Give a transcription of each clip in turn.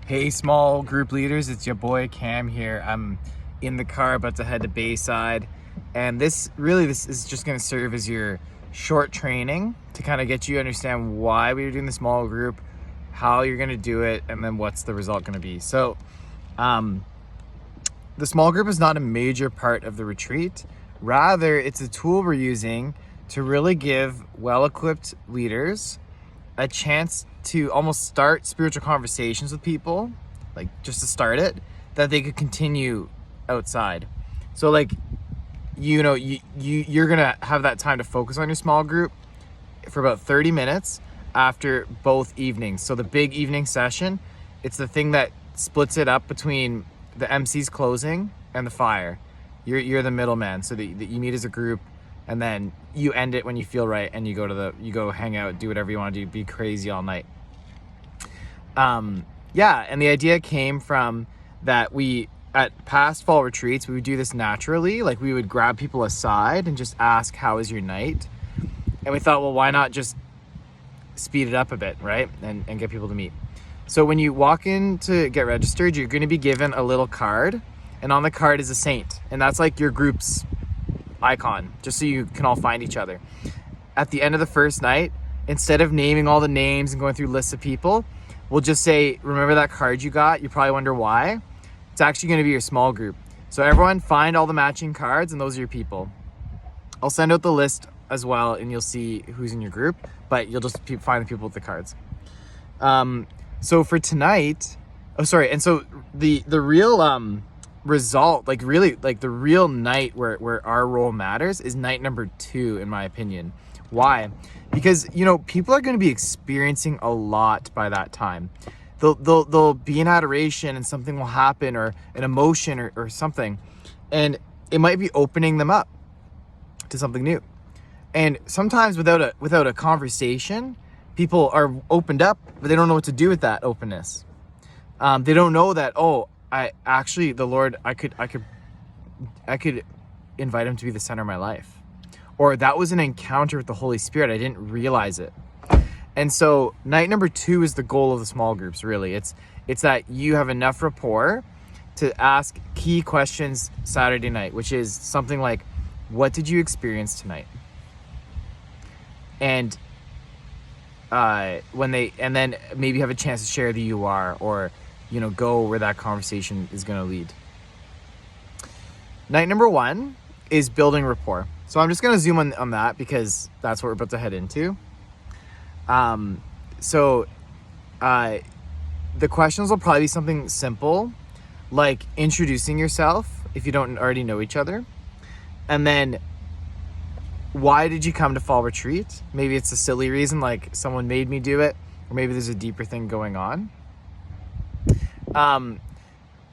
Hey, small group leaders, it's your boy Cam here. I'm in the car about to head to Bayside, and this is just going to serve as your short training to kind of get you to understand why we are doing the small group, how you're going to do it, and then what's the result going to be. So the small group is not a major part of the retreat. Rather, it's a tool we're using to really give well-equipped leaders a chance to almost start spiritual conversations with people, like just to start it, that they could continue outside. So like, you're gonna have that time to focus on your small group for about 30 minutes after both evenings. So the big evening session, it's the thing that splits it up between the MC's closing and the fire. You're the middleman, so that you meet as a group, and then you end it when you feel right, and you go hang out, do whatever you want to do, be crazy all night. Yeah, and the idea came from that we, at past fall retreats, we would do this naturally. Like, we would grab people aside and just ask, how was your night? And we thought, well, why not just speed it up a bit, right? And get people to meet. So when you walk in to get registered, you're going to be given a little card, and on the card is a saint, and that's like your group's icon, just so you can all find each other. At the end of the first night, instead of naming all the names and going through lists of people, we'll just say, remember that card you got? You probably wonder why. It's actually going to be your small group. So everyone find all the matching cards, and those are your people. I'll send out the list as well, and you'll see who's in your group, but you'll just find the people with the cards. So for tonight, and so the real result, like really, like the real night where our role matters is night number 2, in my opinion. Why? Because, people are going to be experiencing a lot by that time. They'll be in adoration, and something will happen, or an emotion or something, and it might be opening them up to something new. And sometimes without a conversation, people are opened up, but they don't know what to do with that openness. They don't know that, the Lord, I could invite him to be the center of my life. Or that was an encounter with the Holy Spirit. I didn't realize it. And so night number 2 is the goal of the small groups, really. It's that you have enough rapport to ask key questions Saturday night, which is something like, what did you experience tonight? And then maybe have a chance to share the you are, or go where that conversation is going to lead. Night number 1 is building rapport. So I'm just going to zoom on that because that's what we're about to head into. The questions will probably be something simple, like introducing yourself if you don't already know each other. And then, why did you come to fall retreat? Maybe it's a silly reason, like someone made me do it, or maybe there's a deeper thing going on.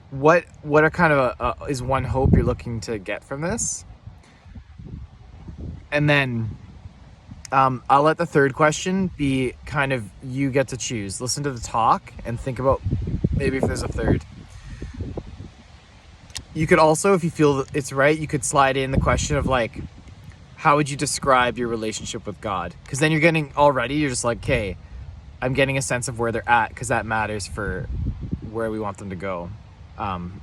What are kind of is one hope you're looking to get from this? And then I'll let the third question be kind of, you get to choose. Listen to the talk and think about maybe if there's a third. You could also, if you feel it's right, you could slide in the question of like, how would you describe your relationship with God? Because then you're just like, okay, I'm getting a sense of where they're at, because that matters for where we want them to go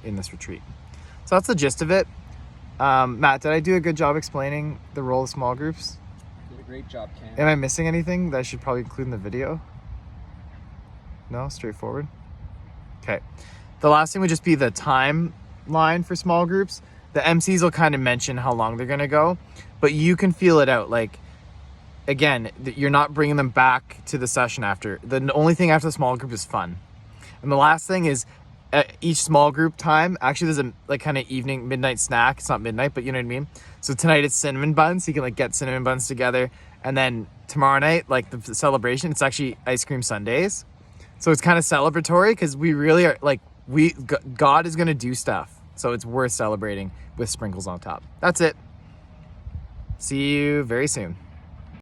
in this retreat. So that's the gist of it. Matt, did I do a good job explaining the role of small groups? You did a great job, Cam. Am I missing anything that I should probably include in the video? No? Straightforward? Okay. The last thing would just be the timeline for small groups. The MCs will kind of mention how long they're going to go, but you can feel it out. Like, again, you're not bringing them back to the session after. The only thing after the small group is fun. And the last thing is, each small group time, actually there's a like kind of evening midnight snack. It's not midnight, but you know what I mean. So tonight it's cinnamon buns, so you can like get cinnamon buns together, and then tomorrow night, like the celebration, it's actually ice cream sundaes. So it's kind of celebratory, because we really are like, God is going to do stuff, so it's worth celebrating with sprinkles on top. That's it. See you very soon.